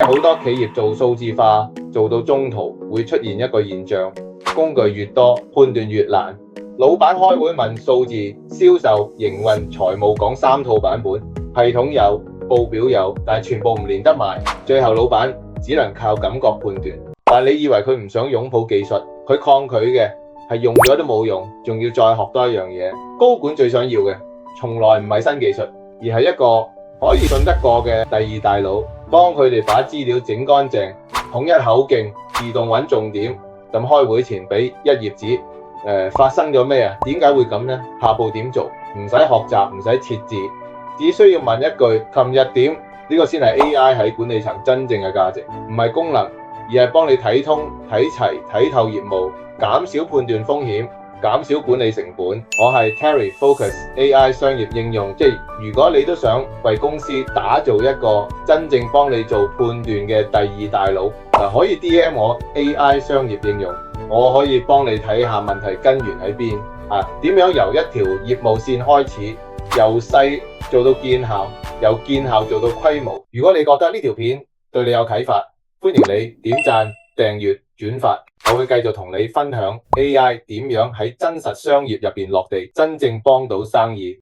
好多企業做數字化做到中途會出現一個現象，工具越多，判斷越難。老闆開會問數字、銷售、營運、財務講3套版本，系統有，報表有，但係全部唔連得埋。最後老闆只能靠感覺判斷。但你以為佢唔想擁抱技術，佢抗拒嘅係用咗都冇用，仲要再學多一樣嘢。高管最想要嘅從來唔係新技術，而係一個可以信得過嘅第二大腦，幫佢哋把資料整乾淨，統一口徑，自動揾重點。咁開會前俾一頁紙，發生咗咩啊？點解會咁呢？下步點做？唔使學習，唔使設置，只需要問一句：琴日點？呢個先係 AI 喺管理層真正嘅價值，唔係功能，而係幫你睇通、睇齊、睇透業務，減少判斷風險，減少管理成本。我係 Terry Focus AI 商業應用，即係如果你都想為公司打造一個真正幫你做判斷嘅第二大腦，可以 DM 我 AI 商業應用，我可以幫你睇下問題根源喺邊，點樣由一條業務線開始，由細做到見效，由見效做到規模。如果你覺得呢條片對你有啟發，歡迎你點讚、訂閱、轉發，我會繼續同你分享 AI 點樣喺真實商業入邊落地，真正幫到生意。